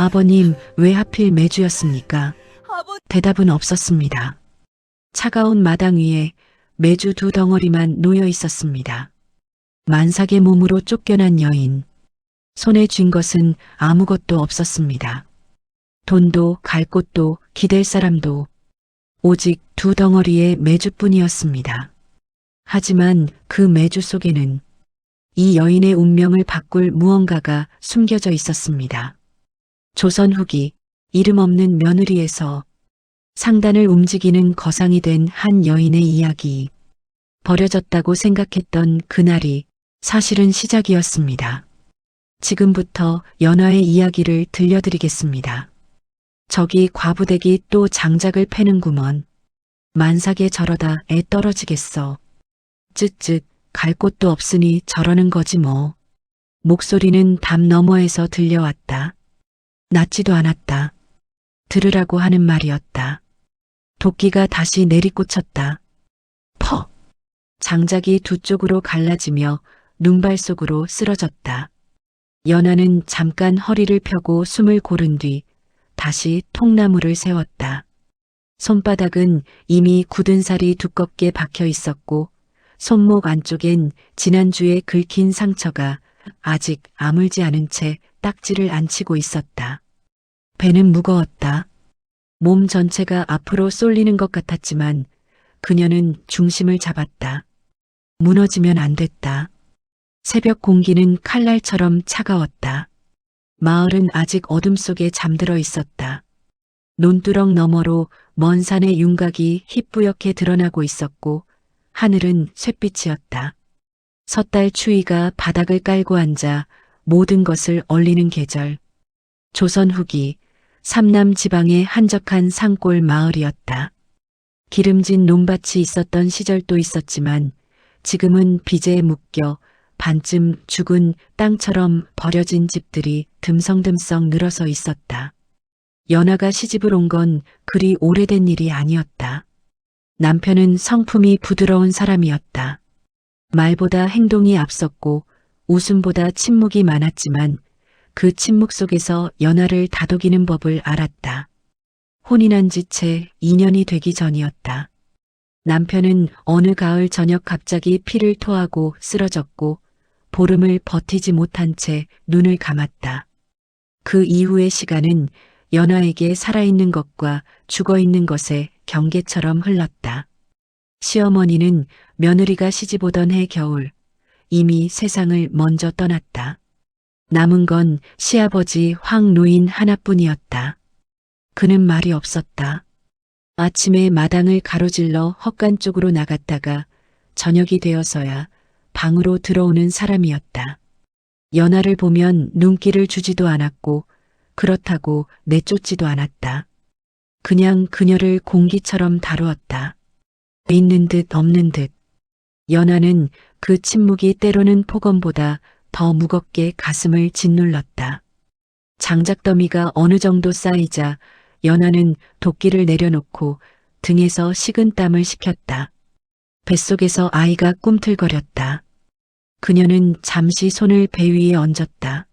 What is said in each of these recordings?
아버님, 왜 하필 메주였습니까? 아버, 대답은 없었습니다. 차가운 마당 위에 메주 두 덩어리만 놓여 있었습니다. 만삭의 몸으로 쫓겨난 여인. 손에 쥔 것은 아무것도 없었습니다. 돈도 갈 곳도 기댈 사람도 오직 두 덩어리의 메주뿐이었습니다. 하지만 그 메주 속에는 이 여인의 운명을 바꿀 무언가가 숨겨져 있었습니다. 조선 후기 이름 없는 며느리에서 상단을 움직이는 거상이 된 한 여인의 이야기. 버려졌다고 생각했던 그날이 사실은 시작이었습니다. 지금부터 연화의 이야기를 들려드리겠습니다. 저기 과부댁이 또 장작을 패는구먼. 만삭에 저러다 애 떨어지겠어. 쯧쯧 갈 곳도 없으니 저러는 거지 뭐. 목소리는 담 너머에서 들려왔다. 낫지도 않았다. 들으라고 하는 말이었다. 도끼가 다시 내리꽂혔다. 퍽! 장작이 두 쪽으로 갈라지며 눈발 속으로 쓰러졌다. 연하는 잠깐 허리를 펴고 숨을 고른 뒤 다시 통나무를 세웠다. 손바닥은 이미 굳은 살이 두껍게 박혀 있었고 손목 안쪽엔 지난주에 긁힌 상처가 아직 아물지 않은 채 딱지를 안 치고 있었다. 배는 무거웠다. 몸 전체가 앞으로 쏠리는 것 같았지만 그녀는 중심을 잡았다. 무너지면 안 됐다. 새벽 공기는 칼날처럼 차가웠다. 마을은 아직 어둠 속에 잠들어 있었다. 논두렁 너머로 먼 산의 윤곽이 희뿌옇게 드러나고 있었고 하늘은 쇳빛이었다. 섣달 추위가 바닥을 깔고 앉아 모든 것을 얼리는 계절. 조선 후기 삼남 지방의 한적한 산골 마을이었다. 기름진 논밭이 있었던 시절도 있었지만 지금은 비제에 묶여 반쯤 죽은 땅처럼 버려진 집들이 듬성듬성 늘어서 있었다. 연하가 시집을 온 건 그리 오래된 일이 아니었다. 남편은 성품이 부드러운 사람이었다. 말보다 행동이 앞섰고 웃음보다 침묵이 많았지만 그 침묵 속에서 연하를 다독이는 법을 알았다. 혼인한 지 채 2년이 되기 전이었다. 남편은 어느 가을 저녁 갑자기 피를 토하고 쓰러졌고 보름을 버티지 못한 채 눈을 감았다. 그 이후의 시간은 연하에게 살아있는 것과 죽어있는 것의 경계처럼 흘렀다. 시어머니는 며느리가 시집 오던 해 겨울 이미 세상을 먼저 떠났다. 남은 건 시아버지 황노인 하나뿐이었다. 그는 말이 없었다. 아침에 마당을 가로질러 헛간 쪽으로 나갔다가 저녁이 되어서야 방으로 들어오는 사람이었다. 연하를 보면 눈길을 주지도 않았고 그렇다고 내쫓지도 않았다. 그냥 그녀를 공기처럼 다루었다. 있는 듯 없는 듯. 연하는 그 침묵이 때로는 폭언보다 더 무겁게 가슴을 짓눌렀다. 장작더미가 어느 정도 쌓이자 연하는 도끼를 내려놓고 등에서 식은 땀을 식혔다. 뱃속에서 아이가 꿈틀거렸다. 그녀는 잠시 손을 배 위에 얹었다.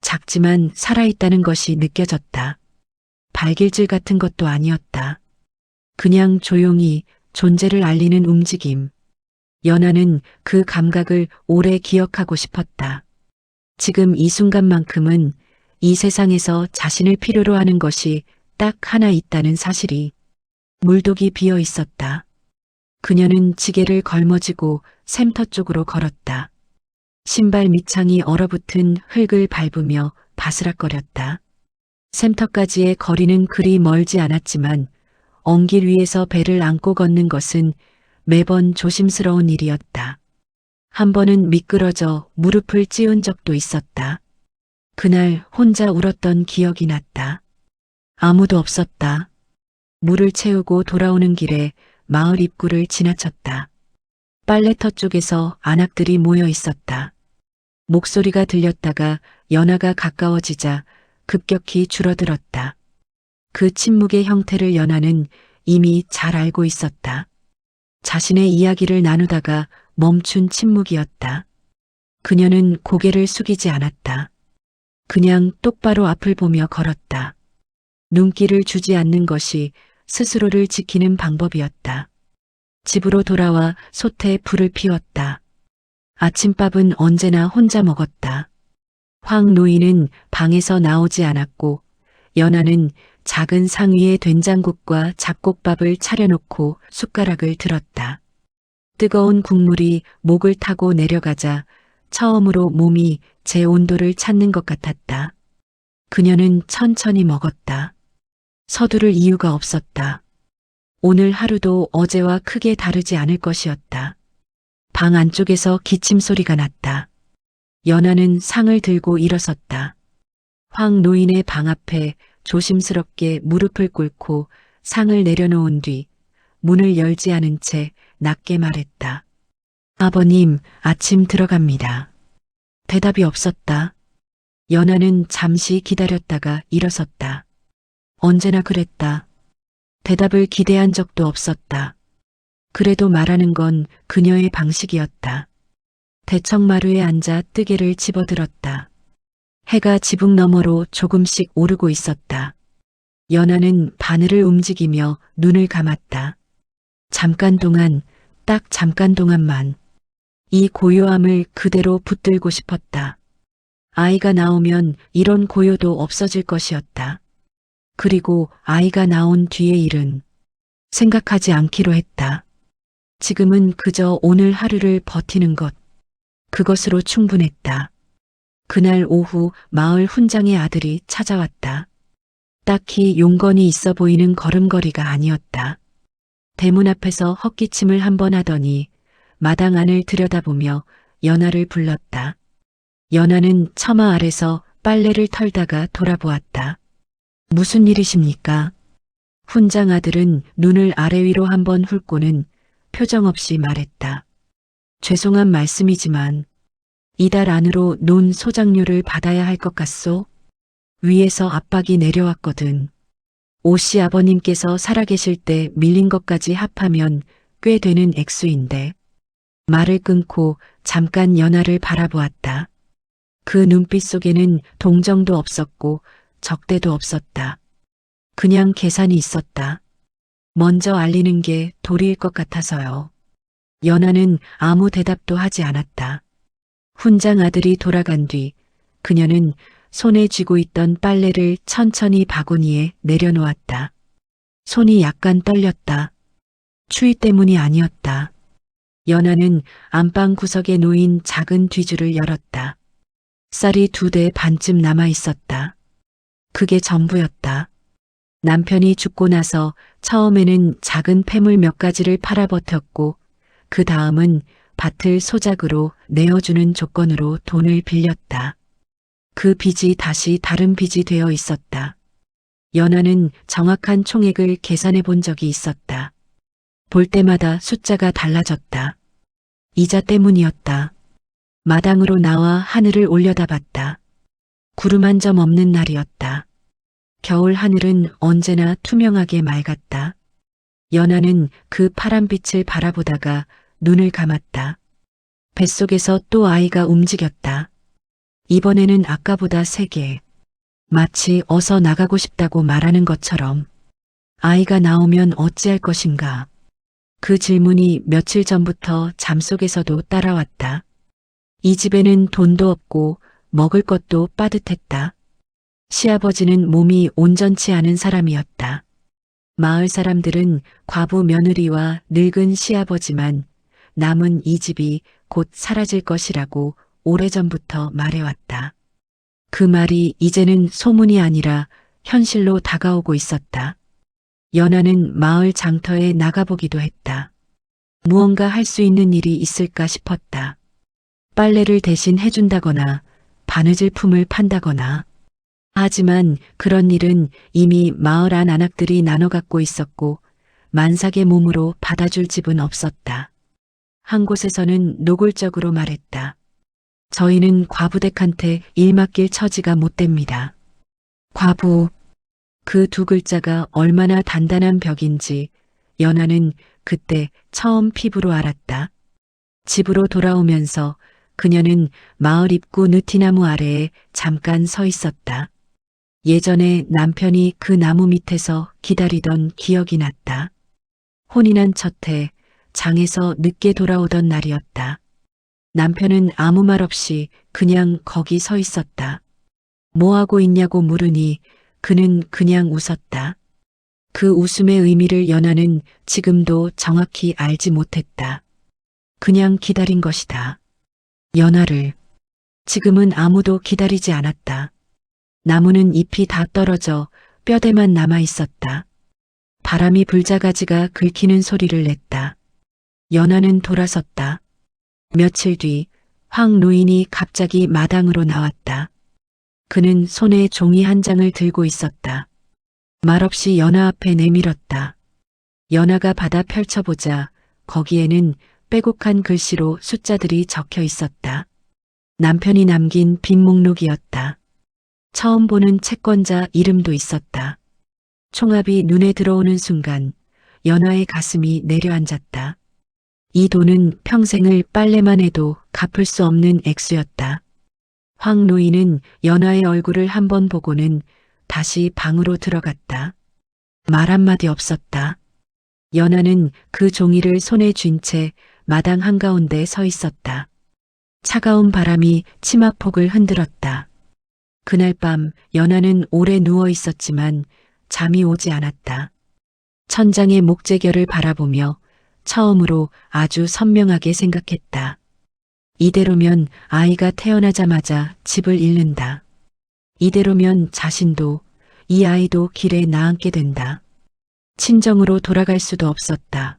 작지만 살아있다는 것이 느껴졌다. 발길질 같은 것도 아니었다. 그냥 조용히 존재를 알리는 움직임. 연하는 그 감각을 오래 기억하고 싶었다. 지금 이 순간만큼은 이 세상에서 자신을 필요로 하는 것이 딱 하나 있다는 사실이. 물독이 비어 있었다. 그녀는 지게를 걸머쥐고 샘터 쪽으로 걸었다. 신발 밑창이 얼어붙은 흙을 밟으며 바스락거렸다. 샘터까지의 거리는 그리 멀지 않았지만 엉길 위에서 배를 안고 걷는 것은 매번 조심스러운 일이었다. 한 번은 미끄러져 무릎을 찌운 적도 있었다. 그날 혼자 울었던 기억이 났다. 아무도 없었다. 물을 채우고 돌아오는 길에 마을 입구를 지나쳤다. 빨래터 쪽에서 안악들이 모여 있었다. 목소리가 들렸다가 연하가 가까워지자 급격히 줄어들었다. 그 침묵의 형태를 연하는 이미 잘 알고 있었다. 자신의 이야기를 나누다가 멈춘 침묵이었다. 그녀는 고개를 숙이지 않았다. 그냥 똑바로 앞을 보며 걸었다. 눈길을 주지 않는 것이 스스로를 지키는 방법이었다. 집으로 돌아와 솥에 불을 피웠다. 아침밥은 언제나 혼자 먹었다. 황 노인은 방에서 나오지 않았고 연하는 작은 상 위에 된장국과 잡곡밥을 차려놓고 숟가락을 들었다. 뜨거운 국물이 목을 타고 내려가자 처음으로 몸이 제 온도를 찾는 것 같았다. 그녀는 천천히 먹었다. 서두를 이유가 없었다. 오늘 하루도 어제와 크게 다르지 않을 것이었다. 방 안쪽에서 기침 소리가 났다. 연하는 상을 들고 일어섰다. 황 노인의 방 앞에 조심스럽게 무릎을 꿇고 상을 내려놓은 뒤 문을 열지 않은 채 낮게 말했다. 아버님, 아침 들어갑니다. 대답이 없었다. 연하는 잠시 기다렸다가 일어섰다. 언제나 그랬다. 대답을 기대한 적도 없었다. 그래도 말하는 건 그녀의 방식이었다. 대청마루에 앉아 뜨개를 집어들었다. 해가 지붕 너머로 조금씩 오르고 있었다. 연하는 바늘을 움직이며 눈을 감았다. 잠깐 동안, 딱 잠깐 동안만. 이 고요함을 그대로 붙들고 싶었다. 아이가 나오면 이런 고요도 없어질 것이었다. 그리고 아이가 나온 뒤의 일은 생각하지 않기로 했다. 지금은 그저 오늘 하루를 버티는 것. 그것으로 충분했다. 그날 오후 마을 훈장의 아들이 찾아왔다. 딱히 용건이 있어 보이는 걸음걸이가 아니었다. 대문 앞에서 헛기침을 한번 하더니 마당 안을 들여다보며 연하를 불렀다. 연하는 처마 아래서 빨래를 털다가 돌아보았다. 무슨 일이십니까? 훈장 아들은 눈을 아래 위로 한번 훑고는 표정 없이 말했다. 죄송한 말씀이지만 이달 안으로 논 소장료를 받아야 할 것 같소? 위에서 압박이 내려왔거든. 오씨 아버님께서 살아계실 때 밀린 것까지 합하면 꽤 되는 액수인데. 말을 끊고 잠깐 연하를 바라보았다. 그 눈빛 속에는 동정도 없었고 적대도 없었다. 그냥 계산이 있었다. 먼저 알리는 게 도리일 것 같아서요. 연하는 아무 대답도 하지 않았다. 훈장 아들이 돌아간 뒤 그녀는 손에 쥐고 있던 빨래를 천천히 바구니에 내려놓았다. 손이 약간 떨렸다. 추위 때문이 아니었다. 연하는 안방 구석에 놓인 작은 뒤줄을 열었다. 쌀이 2대 반쯤 남아 있었다. 그게 전부였다. 남편이 죽고 나서 처음에는 작은 폐물 몇 가지를 팔아버텼고 그 다음은 밭을 소작으로 내어주는 조건으로 돈을 빌렸다. 그 빚이 다시 다른 빚이 되어 있었다. 연하는 정확한 총액을 계산해 본 적이 있었다. 볼 때마다 숫자가 달라졌다. 이자 때문이었다. 마당으로 나와 하늘을 올려다봤다. 구름 한 점 없는 날이었다. 겨울 하늘은 언제나 투명하게 맑았다. 연하는 그 파란빛을 바라보다가 눈을 감았다. 뱃속에서 또 아이가 움직였다. 이번에는 아까보다 세게. 마치 어서 나가고 싶다고 말하는 것처럼. 아이가 나오면 어찌할 것인가. 그 질문이 며칠 전부터 잠속에서도 따라왔다. 이 집에는 돈도 없고 먹을 것도 빠듯했다. 시아버지는 몸이 온전치 않은 사람이었다. 마을 사람들은 과부 며느리와 늙은 시아버지만 남은 이 집이 곧 사라질 것이라고 오래전부터 말해왔다. 그 말이 이제는 소문이 아니라 현실로 다가오고 있었다. 연하는 마을 장터에 나가보기도 했다. 무언가 할 수 있는 일이 있을까 싶었다. 빨래를 대신 해준다거나 바느질품을 판다거나. 하지만 그런 일은 이미 마을 안 안악들이 나눠 갖고 있었고 만삭의 몸으로 받아줄 집은 없었다. 한 곳에서는 노골적으로 말했다. 저희는 과부댁한테 일 맡길 처지가 못 됩니다. 과부. 그 2글자가 얼마나 단단한 벽인지 연하는 그때 처음 피부로 알았다. 집으로 돌아오면서 그녀는 마을 입구 느티나무 아래에 잠깐 서 있었다. 예전에 남편이 그 나무 밑에서 기다리던 기억이 났다. 혼이 난 첫 해, 장에서 늦게 돌아오던 날이었다. 남편은 아무 말 없이 그냥 거기 서 있었다. 뭐 하고 있냐고 물으니 그는 그냥 웃었다. 그 웃음의 의미를 연하는 지금도 정확히 알지 못했다. 그냥 기다린 것이다. 연하를. 지금은 아무도 기다리지 않았다. 나무는 잎이 다 떨어져 뼈대만 남아 있었다. 바람이 불자가지가 긁히는 소리를 냈다. 연하는 돌아섰다. 며칠 뒤 황 노인이 갑자기 마당으로 나왔다. 그는 손에 종이 한 장을 들고 있었다. 말없이 연하 앞에 내밀었다. 연하가 받아 펼쳐보자 거기에는 빼곡한 글씨로 숫자들이 적혀 있었다. 남편이 남긴 빈 목록이었다. 처음 보는 채권자 이름도 있었다. 총합이 눈에 들어오는 순간 연하의 가슴이 내려앉았다. 이 돈은 평생을 빨래만 해도 갚을 수 없는 액수였다. 황 노인은 연하의 얼굴을 한번 보고는 다시 방으로 들어갔다. 말 한마디 없었다. 연하는 그 종이를 손에 쥔 채 마당 한가운데 서 있었다. 차가운 바람이 치마폭을 흔들었다. 그날 밤 연하는 오래 누워 있었지만 잠이 오지 않았다. 천장의 목재결을 바라보며 처음으로 아주 선명하게 생각했다. 이대로면 아이가 태어나자마자 집을 잃는다. 이대로면 자신도 이 아이도 길에 나앉게 된다. 친정으로 돌아갈 수도 없었다.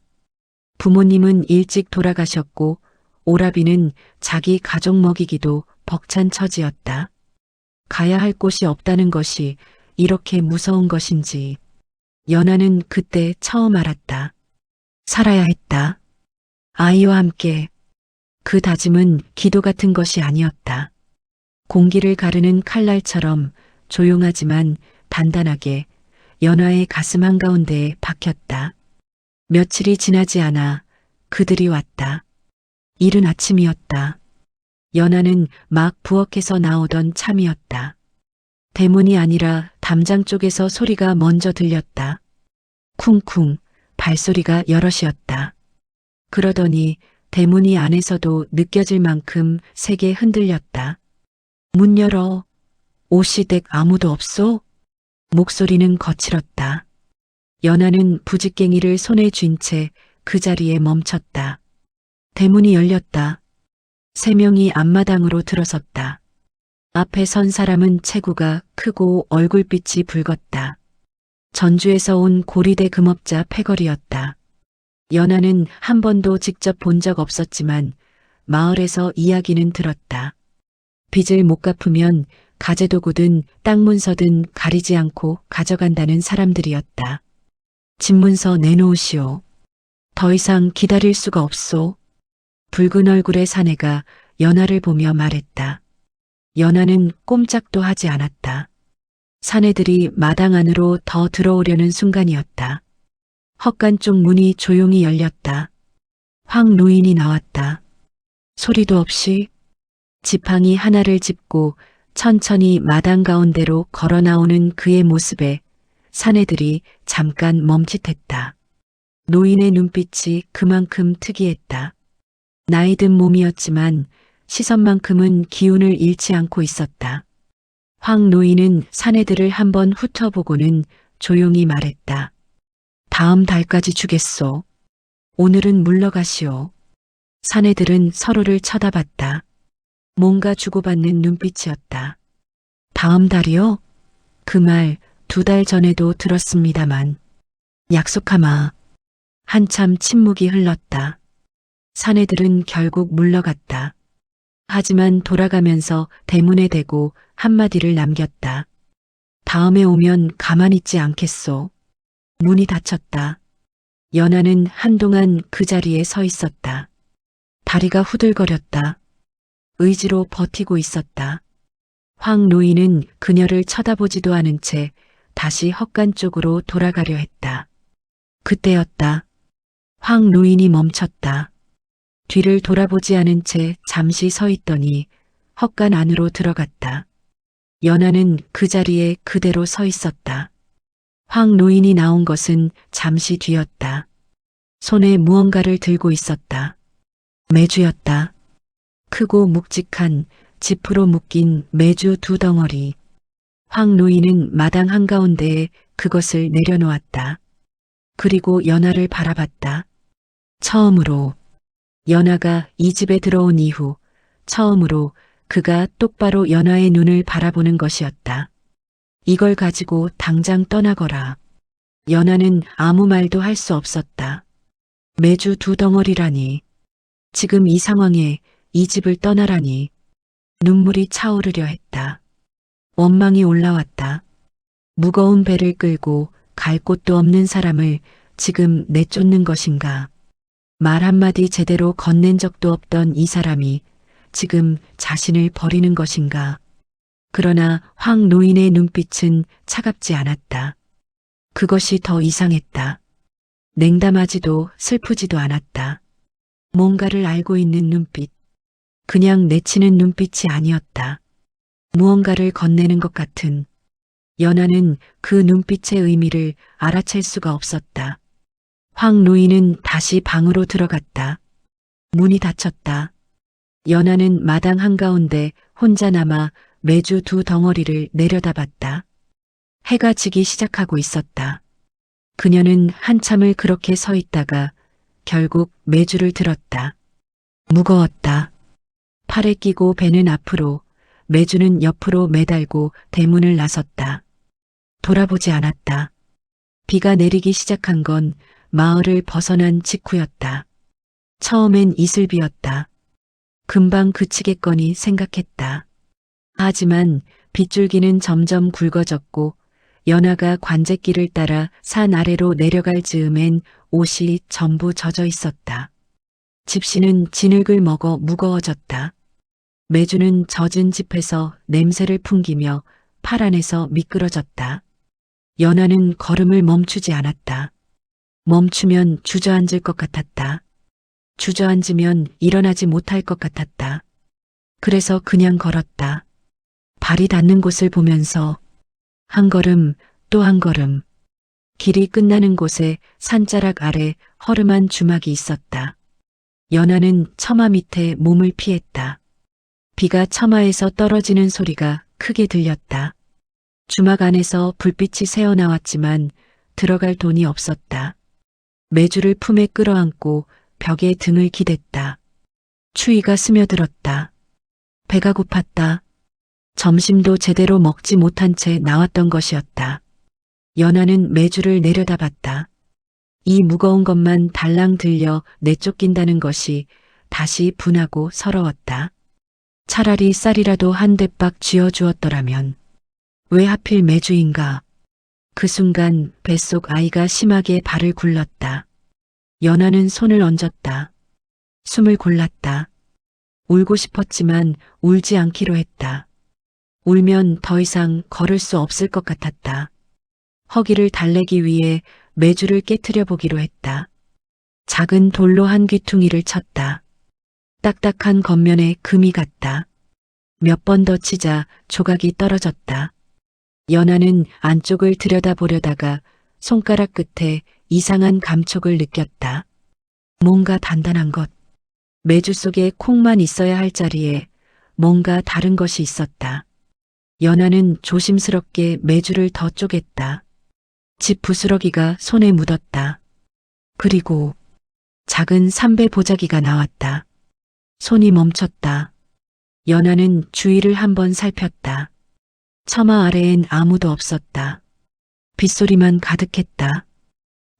부모님은 일찍 돌아가셨고 오라비는 자기 가족 먹이기도 벅찬 처지였다. 가야 할 곳이 없다는 것이 이렇게 무서운 것인지 연하는 그때 처음 알았다. 살아야 했다. 아이와 함께. 그 다짐은 기도 같은 것이 아니었다. 공기를 가르는 칼날처럼 조용하지만 단단하게 연하의 가슴 한가운데에 박혔다. 며칠이 지나지 않아 그들이 왔다. 이른 아침이었다. 연하는 막 부엌에서 나오던 참이었다. 대문이 아니라 담장 쪽에서 소리가 먼저 들렸다. 쿵쿵 발소리가 여럿이었다. 그러더니 대문이 안에서도 느껴질 만큼 세게 흔들렸다. 문 열어. 오시댁 아무도 없소? 목소리는 거칠었다. 연하는 부직갱이를 손에 쥔 채 그 자리에 멈췄다. 대문이 열렸다. 3명이 앞마당으로 들어섰다. 앞에 선 사람은 체구가 크고 얼굴빛이 붉었다. 전주에서 온 고리대 금업자 패거리였다. 연하는 한 번도 직접 본 적 없었지만 마을에서 이야기는 들었다. 빚을 못 갚으면 가재도구든 땅 문서든 가리지 않고 가져간다는 사람들이었다. 집 문서 내놓으시오. 더 이상 기다릴 수가 없소. 붉은 얼굴의 사내가 연하를 보며 말했다. 연하는 꼼짝도 하지 않았다. 사내들이 마당 안으로 더 들어오려는 순간이었다. 헛간 쪽 문이 조용히 열렸다. 황 노인이 나왔다. 소리도 없이 지팡이 하나를 짚고 천천히 마당 가운데로 걸어 나오는 그의 모습에 사내들이 잠깐 멈칫했다. 노인의 눈빛이 그만큼 특이했다. 나이든 몸이었지만 시선만큼은 기운을 잃지 않고 있었다. 황 노인은 사내들을 한번 훑어보고는 조용히 말했다. 다음 달까지 주겠소. 오늘은 물러가시오. 사내들은 서로를 쳐다봤다. 뭔가 주고받는 눈빛이었다. 다음 달이요? 그 말 2달 전에도 들었습니다만. 약속하마. 한참 침묵이 흘렀다. 사내들은 결국 물러갔다. 하지만 돌아가면서 대문에 대고 한마디를 남겼다. 다음에 오면 가만히 있지 않겠소. 문이 닫혔다. 연하는 한동안 그 자리에 서 있었다. 다리가 후들거렸다. 의지로 버티고 있었다. 황 노인은 그녀를 쳐다보지도 않은 채 다시 헛간 쪽으로 돌아가려 했다. 그때였다. 황 노인이 멈췄다. 뒤를 돌아보지 않은 채 잠시 서 있더니 헛간 안으로 들어갔다. 연하는 그 자리에 그대로 서 있었다. 황 노인이 나온 것은 잠시 뒤였다. 손에 무언가를 들고 있었다. 메주였다. 크고 묵직한 지프로 묶인 메주 두 덩어리. 황 노인은 마당 한가운데에 그것을 내려놓았다. 그리고 연하를 바라봤다. 처음으로 연하가 이 집에 들어온 이후 처음으로 그가 똑바로 연하의 눈을 바라보는 것이었다. 이걸 가지고 당장 떠나거라. 연하는 아무 말도 할 수 없었다. 메주 두 덩어리라니. 지금 이 상황에 이 집을 떠나라니. 눈물이 차오르려 했다. 원망이 올라왔다. 무거운 배를 끌고 갈 곳도 없는 사람을 지금 내쫓는 것인가. 말 한마디 제대로 건넨 적도 없던 이 사람이 지금 자신을 버리는 것인가. 그러나 황 노인의 눈빛은 차갑지 않았다. 그것이 더 이상했다. 냉담하지도 슬프지도 않았다. 뭔가를 알고 있는 눈빛. 그냥 내치는 눈빛이 아니었다. 무언가를 건네는 것 같은. 연하는 그 눈빛의 의미를 알아챌 수가 없었다. 황 노인은 다시 방으로 들어갔다. 문이 닫혔다. 연하는 마당 한가운데 혼자 남아 메주 두 덩어리를 내려다봤다. 해가 지기 시작하고 있었다. 그녀는 한참을 그렇게 서 있다가 결국 메주를 들었다. 무거웠다. 팔에 끼고 배는 앞으로, 메주는 옆으로 매달고 대문을 나섰다. 돌아보지 않았다. 비가 내리기 시작한 건 마을을 벗어난 직후였다. 처음엔 이슬비였다. 금방 그치겠거니 생각했다. 하지만 빗줄기는 점점 굵어졌고 연하가 관제길을 따라 산 아래로 내려갈 즈음엔 옷이 전부 젖어 있었다. 집시는 진흙을 먹어 무거워졌다. 메주는 젖은 집에서 냄새를 풍기며 팔 안에서 미끄러졌다. 연하는 걸음을 멈추지 않았다. 멈추면 주저앉을 것 같았다. 주저앉으면 일어나지 못할 것 같았다. 그래서 그냥 걸었다. 발이 닿는 곳을 보면서 한 걸음 또 한 걸음. 길이 끝나는 곳에 산자락 아래 허름한 주막이 있었다. 연하는 처마 밑에 몸을 피했다. 비가 처마에서 떨어지는 소리가 크게 들렸다. 주막 안에서 불빛이 새어나왔지만 들어갈 돈이 없었다. 메주를 품에 끌어안고 벽에 등을 기댔다. 추위가 스며들었다. 배가 고팠다. 점심도 제대로 먹지 못한 채 나왔던 것이었다. 연하는 메주를 내려다봤다. 이 무거운 것만 달랑 들려 내쫓긴다는 것이 다시 분하고 서러웠다. 차라리 쌀이라도 한 대박 쥐어주었더라면. 왜 하필 메주인가. 그 순간 뱃속 아이가 심하게 발을 굴렀다. 연하는 손을 얹었다. 숨을 골랐다. 울고 싶었지만 울지 않기로 했다. 울면 더 이상 걸을 수 없을 것 같았다. 허기를 달래기 위해 메주를 깨트려 보기로 했다. 작은 돌로 한 귀퉁이를 쳤다. 딱딱한 겉면에 금이 갔다. 몇 번 더 치자 조각이 떨어졌다. 연하는 안쪽을 들여다보려다가 손가락 끝에 이상한 감촉을 느꼈다. 뭔가 단단한 것. 메주 속에 콩만 있어야 할 자리에 뭔가 다른 것이 있었다. 연하는 조심스럽게 메주를 더 쪼갰다. 집 부스러기가 손에 묻었다. 그리고 작은 삼배 보자기가 나왔다. 손이 멈췄다. 연하는 주위를 한번 살폈다. 처마 아래엔 아무도 없었다. 빗소리만 가득했다.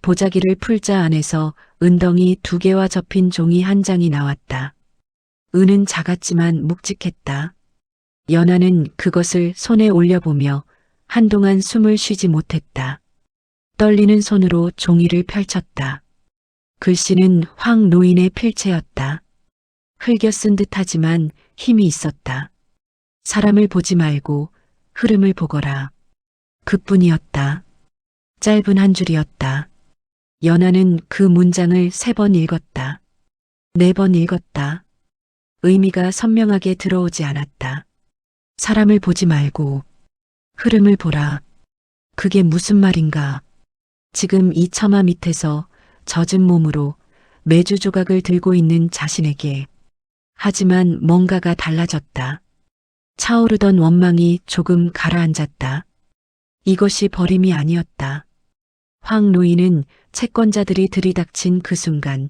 보자기를 풀자 안에서 은덩이 2개와 접힌 종이 한 장이 나왔다. 은은 작았지만 묵직했다. 연하는 그것을 손에 올려보며 한동안 숨을 쉬지 못했다. 떨리는 손으로 종이를 펼쳤다. 글씨는 황 노인의 필체였다. 흘겨 쓴 듯하지만 힘이 있었다. 사람을 보지 말고 흐름을 보거라. 그뿐이었다. 짧은 한 줄이었다. 연하는 그 문장을 3번 읽었다. 4번 읽었다. 의미가 선명하게 들어오지 않았다. 사람을 보지 말고 흐름을 보라. 그게 무슨 말인가? 지금 이 처마 밑에서 젖은 몸으로 메주 조각을 들고 있는 자신에게. 하지만 뭔가가 달라졌다. 차오르던 원망이 조금 가라앉았다. 이것이 버림이 아니었다. 황 노인은 채권자들이 들이닥친 그 순간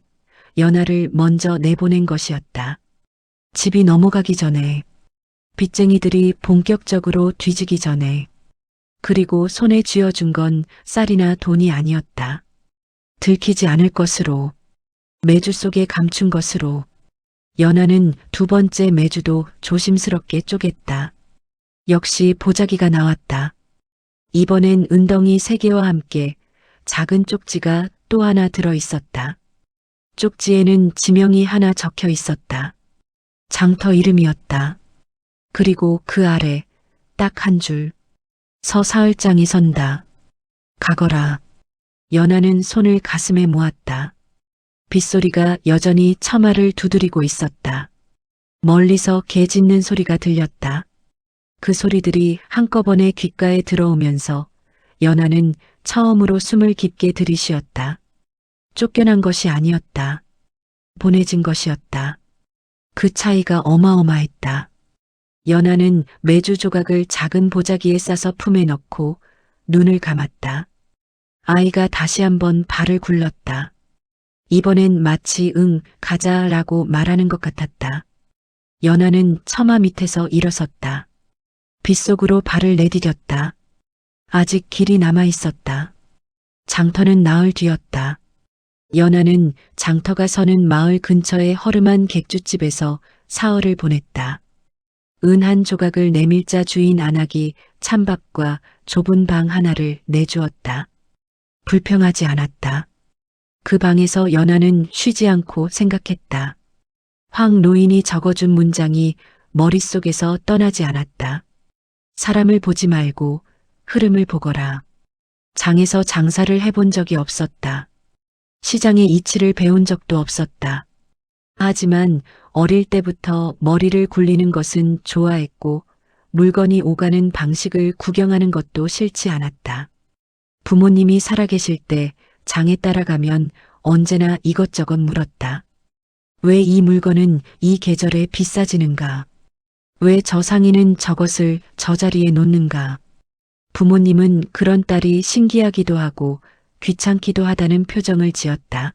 연하를 먼저 내보낸 것이었다. 집이 넘어가기 전에, 빚쟁이들이 본격적으로 뒤지기 전에, 그리고 손에 쥐어준 건 쌀이나 돈이 아니었다. 들키지 않을 것으로, 매주 속에 감춘 것으로. 연하는 2번째 매주도 조심스럽게 쪼갰다. 역시 보자기가 나왔다. 이번엔 은덩이 3개와 함께 작은 쪽지가 또 하나 들어 있었다. 쪽지에는 지명이 하나 적혀 있었다. 장터 이름이었다. 그리고 그 아래 딱 한 줄. 서사흘장이 선다. 가거라. 연하는 손을 가슴에 모았다. 빗소리가 여전히 처마를 두드리고 있었다. 멀리서 개 짖는 소리가 들렸다. 그 소리들이 한꺼번에 귓가에 들어오면서 연하는 처음으로 숨을 깊게 들이쉬었다. 쫓겨난 것이 아니었다. 보내진 것이었다. 그 차이가 어마어마했다. 연하는 메주 조각을 작은 보자기에 싸서 품에 넣고 눈을 감았다. 아이가 다시 한번 발을 굴렀다. 이번엔 마치 가자라고 말하는 것 같았다. 연하는 처마 밑에서 일어섰다. 빗속으로 발을 내디뎠다. 아직 길이 남아 있었다. 장터는 나흘 뒤였다. 연하는 장터가 서는 마을 근처의 허름한 객주집에서 사흘을 보냈다. 은 한 조각을 내밀자 주인 안악이 찬밥과 좁은 방 하나를 내주었다. 불평하지 않았다. 그 방에서 연하는 쉬지 않고 생각했다. 황 노인이 적어준 문장이 머릿속에서 떠나지 않았다. 사람을 보지 말고 흐름을 보거라. 장에서 장사를 해본 적이 없었다. 시장의 이치를 배운 적도 없었다. 하지만 어릴 때부터 머리를 굴리는 것은 좋아했고 물건이 오가는 방식을 구경하는 것도 싫지 않았다. 부모님이 살아계실 때 장에 따라가면 언제나 이것저것 물었다. 왜 이 물건은 이 계절에 비싸지는가? 왜 저 상인은 저것을 저 자리에 놓는가? 부모님은 그런 딸이 신기하기도 하고 귀찮기도 하다는 표정을 지었다.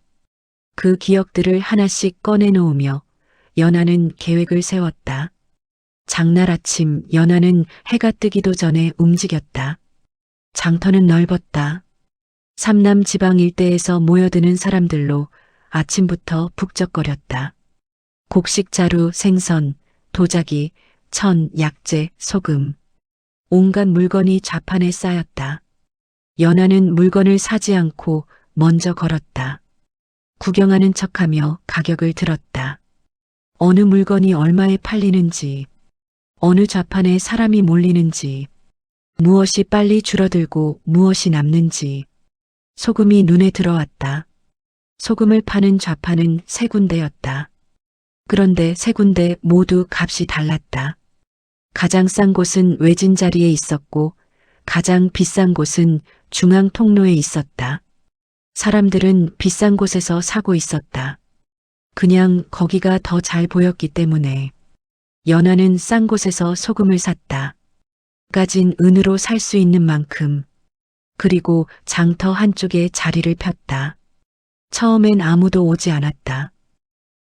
그 기억들을 하나씩 꺼내놓으며 연하는 계획을 세웠다. 장날 아침 연하는 해가 뜨기도 전에 움직였다. 장터는 넓었다. 삼남 지방 일대에서 모여드는 사람들로 아침부터 북적거렸다. 곡식 자루, 생선, 도자기, 천, 약재, 소금. 온갖 물건이 좌판에 쌓였다. 연하는 물건을 사지 않고 먼저 걸었다. 구경하는 척하며 가격을 들었다. 어느 물건이 얼마에 팔리는지, 어느 좌판에 사람이 몰리는지, 무엇이 빨리 줄어들고 무엇이 남는지. 소금이 눈에 들어왔다. 소금을 파는 좌판은 3군데였다. 그런데 3군데 모두 값이 달랐다. 가장 싼 곳은 외진 자리에 있었고 가장 비싼 곳은 중앙 통로에 있었다. 사람들은 비싼 곳에서 사고 있었다. 그냥 거기가 더 잘 보였기 때문에. 연하는 싼 곳에서 소금을 샀다. 까진 은으로 살 수 있는 만큼. 그리고 장터 한쪽에 자리를 폈다. 처음엔 아무도 오지 않았다.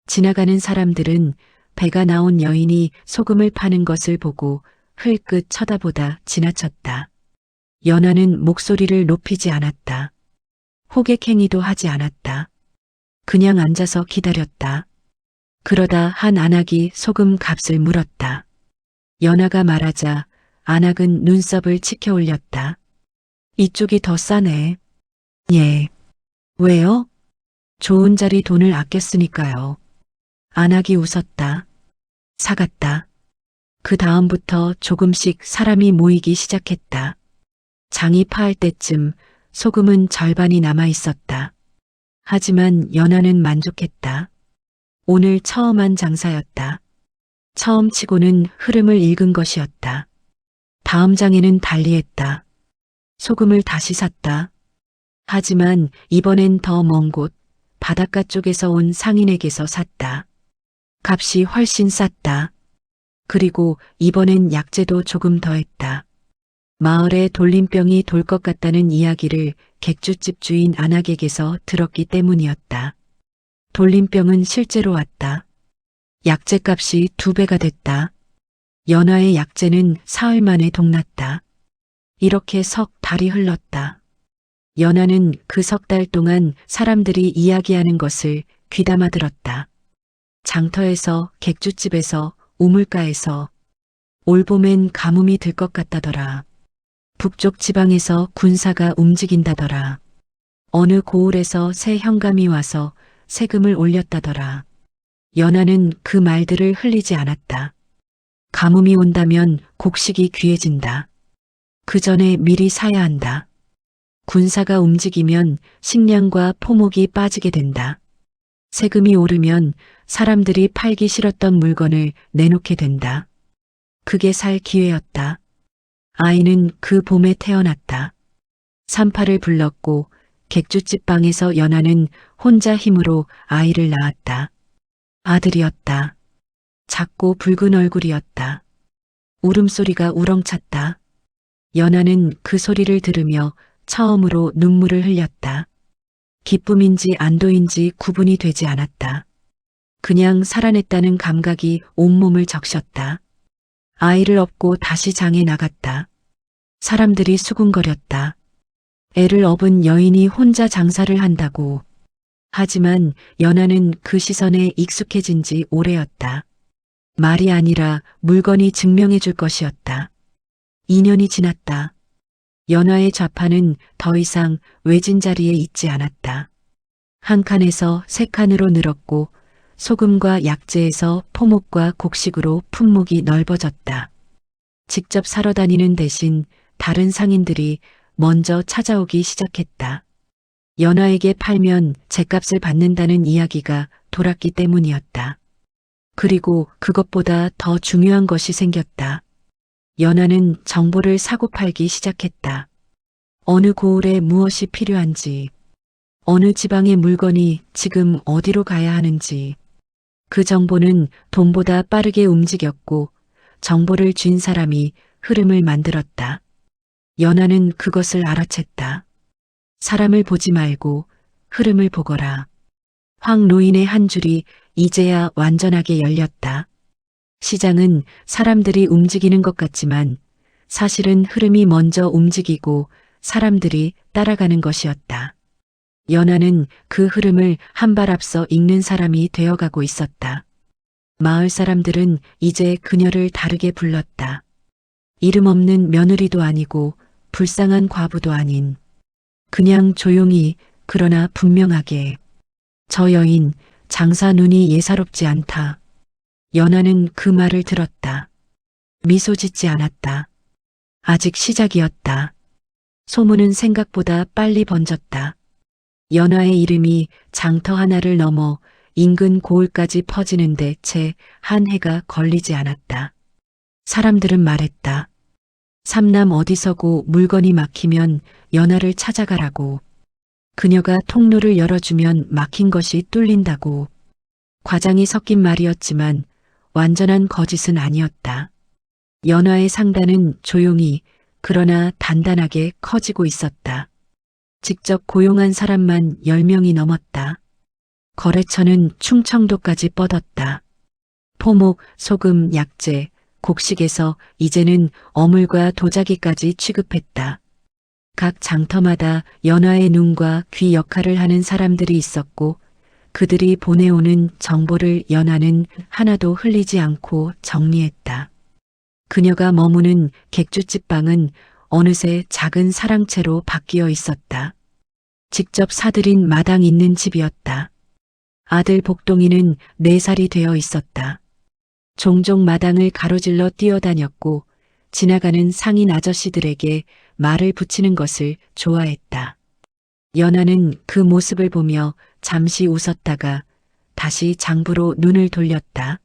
지나가는 사람들은 배가 나온 여인이 소금을 파는 것을 보고 흘끗 쳐다보다 지나쳤다. 연하는 목소리를 높이지 않았다. 호객행위도 하지 않았다. 그냥 앉아서 기다렸다. 그러다 한 안악이 소금 값을 물었다. 연하가 말하자 안악은 눈썹을 치켜 올렸다. 이쪽이 더 싸네. 예. 왜요? 좋은 자리 돈을 아꼈으니까요. 안악이 웃었다. 사갔다. 그 다음부터 조금씩 사람이 모이기 시작했다. 장이 파할 때쯤 소금은 절반이 남아 있었다. 하지만 연하는 만족했다. 오늘 처음 한 장사였다. 처음 치고는 흐름을 읽은 것이었다. 다음 장에는 달리했다. 소금을 다시 샀다. 하지만 이번엔 더 먼 곳, 바닷가 쪽에서 온 상인에게서 샀다. 값이 훨씬 쌌다. 그리고 이번엔 약재도 조금 더했다. 마을에 돌림병이 돌 것 같다는 이야기를 객주집 주인 안악에게서 들었기 때문이었다. 돌림병은 실제로 왔다. 약재값이 2배가 됐다. 연화의 약재는 사흘 만에 동났다. 이렇게 석 달이 흘렀다. 연화는 그 석 달 동안 사람들이 이야기하는 것을 귀담아 들었다. 장터에서, 객주집에서, 우물가에서 올봄엔 가뭄이 들 것 같다더라. 북쪽 지방에서 군사가 움직인다더라. 어느 고을에서 새 현감이 와서 세금을 올렸다더라. 연화는 그 말들을 흘리지 않았다. 가뭄이 온다면 곡식이 귀해진다. 그 전에 미리 사야 한다. 군사가 움직이면 식량과 포목이 빠지게 된다. 세금이 오르면 사람들이 팔기 싫었던 물건을 내놓게 된다. 그게 살 기회였다. 아이는 그 봄에 태어났다. 산파를 불렀고 객주집 방에서 연화는 혼자 힘으로 아이를 낳았다. 아들이었다. 작고 붉은 얼굴이었다. 울음소리가 우렁찼다. 연화는 그 소리를 들으며 처음으로 눈물을 흘렸다. 기쁨인지 안도인지 구분이 되지 않았다. 그냥 살아냈다는 감각이 온몸을 적셨다. 아이를 업고 다시 장에 나갔다. 사람들이 수군거렸다. 애를 업은 여인이 혼자 장사를 한다고. 하지만 연화는 그 시선에 익숙해진 지 오래였다. 말이 아니라 물건이 증명해 줄 것이었다. 2년이 지났다. 연화의 좌판은 더 이상 외진 자리에 있지 않았다. 한 칸에서 3칸으로 늘었고 소금과 약재에서 포목과 곡식으로 품목이 넓어졌다. 직접 사러 다니는 대신 다른 상인들이 먼저 찾아오기 시작했다. 연화에게 팔면 죗값을 받는다는 이야기가 돌았기 때문이었다. 그리고 그것보다 더 중요한 것이 생겼다. 연화는 정보를 사고 팔기 시작했다. 어느 고을에 무엇이 필요한지, 어느 지방의 물건이 지금 어디로 가야 하는지, 그 정보는 돈보다 빠르게 움직였고 정보를 쥔 사람이 흐름을 만들었다. 연화는 그것을 알아챘다. 사람을 보지 말고 흐름을 보거라. 황노인의 한 줄이 이제야 완전하게 열렸다. 시장은 사람들이 움직이는 것 같지만 사실은 흐름이 먼저 움직이고 사람들이 따라가는 것이었다. 연화는 그 흐름을 한 발 앞서 읽는 사람이 되어가고 있었다. 마을 사람들은 이제 그녀를 다르게 불렀다. 이름 없는 며느리도 아니고 불쌍한 과부도 아닌, 그냥 조용히 그러나 분명하게. 저 여인 장사 눈이 예사롭지 않다. 연화는 그 말을 들었다. 미소 짓지 않았다. 아직 시작이었다. 소문은 생각보다 빨리 번졌다. 연화의 이름이 장터 하나를 넘어 인근 고을까지 퍼지는데 채 한 해가 걸리지 않았다. 사람들은 말했다. 삼남 어디서고 물건이 막히면 연화를 찾아가라고. 그녀가 통로를 열어주면 막힌 것이 뚫린다고. 과장이 섞인 말이었지만 완전한 거짓은 아니었다. 연화의 상단은 조용히 그러나 단단하게 커지고 있었다. 직접 고용한 사람만 10명이 넘었다. 거래처는 충청도까지 뻗었다. 포목, 소금, 약재, 곡식에서 이제는 어물과 도자기까지 취급했다. 각 장터마다 연화의 눈과 귀 역할을 하는 사람들이 있었고 그들이 보내오는 정보를 연화는 하나도 흘리지 않고 정리했다. 그녀가 머무는 객주집 방은 어느새 작은 사랑채로 바뀌어 있었다. 직접 사들인 마당 있는 집이었다. 아들 복동이는 4살이 되어 있었다. 종종 마당을 가로질러 뛰어다녔고 지나가는 상인 아저씨들에게 말을 붙이는 것을 좋아했다. 연화는 그 모습을 보며 잠시 웃었다가 다시 장부로 눈을 돌렸다.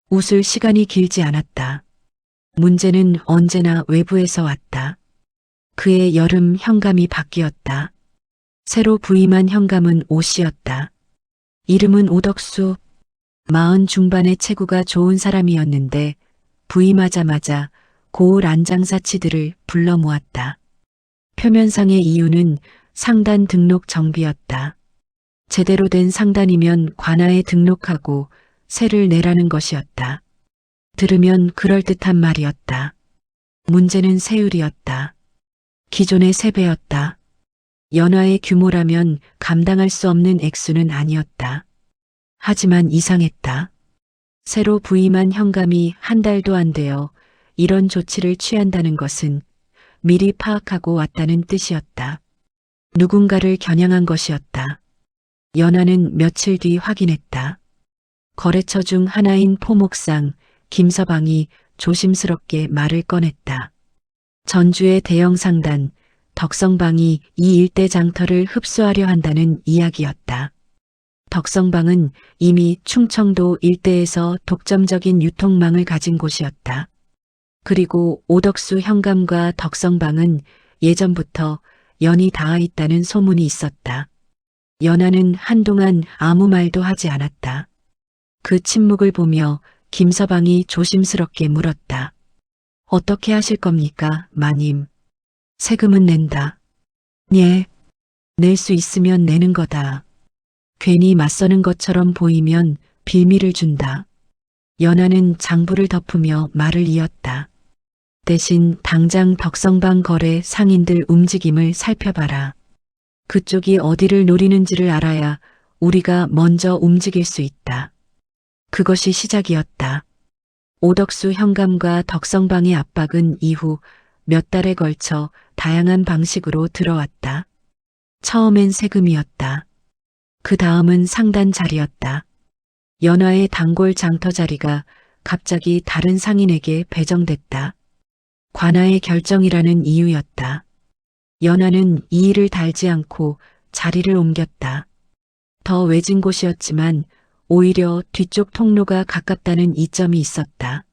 웃을 시간이 길지 않았다. 문제는 언제나 외부에서 왔다. 그의 여름 현감이 바뀌었다. 새로 부임한 현감은 오씨였다. 이름은 오덕수. 40 중반의 체구가 좋은 사람이었는데 부임하자마자 고을 안장사치들을 불러 모았다. 표면상의 이유는 상단 등록 정비였다. 제대로 된 상단이면 관아에 등록하고 세를 내라는 것이었다. 들으면 그럴듯한 말이었다. 문제는 세율이었다. 기존의 3배였다. 연화의 규모라면 감당할 수 없는 액수는 아니었다. 하지만 이상했다. 새로 부임한 현감이 한 달도 안 되어 이런 조치를 취한다는 것은 미리 파악하고 왔다는 뜻이었다. 누군가를 겨냥한 것이었다. 연화는 며칠 뒤 확인했다. 거래처 중 하나인 포목상 김서방이 조심스럽게 말을 꺼냈다. 전주의 대형 상단 덕성방이 이 일대 장터를 흡수하려 한다는 이야기였다. 덕성방은 이미 충청도 일대에서 독점적인 유통망을 가진 곳이었다. 그리고 오덕수 현감과 덕성방은 예전부터 연이 닿아 있다는 소문이 있었다. 연하는 한동안 아무 말도 하지 않았다. 그 침묵을 보며 김서방이 조심스럽게 물었다. 어떻게 하실 겁니까, 마님? 세금은 낸다. 예, 낼 수 있으면 내는 거다. 괜히 맞서는 것처럼 보이면 빌미를 준다. 연하는 장부를 덮으며 말을 이었다. 대신 당장 덕성방 거래 상인들 움직임을 살펴봐라. 그쪽이 어디를 노리는지를 알아야 우리가 먼저 움직일 수 있다. 그것이 시작이었다. 오덕수 현감과 덕성방의 압박은 이후 몇 달에 걸쳐 다양한 방식으로 들어왔다. 처음엔 세금이었다. 그 다음은 상단 자리였다. 연화의 단골 장터 자리가 갑자기 다른 상인에게 배정됐다. 관아의 결정이라는 이유였다. 연화는 이 일을 달지 않고 자리를 옮겼다. 더 외진 곳이었지만 오히려 뒤쪽 통로가 가깝다는 이점이 있었다.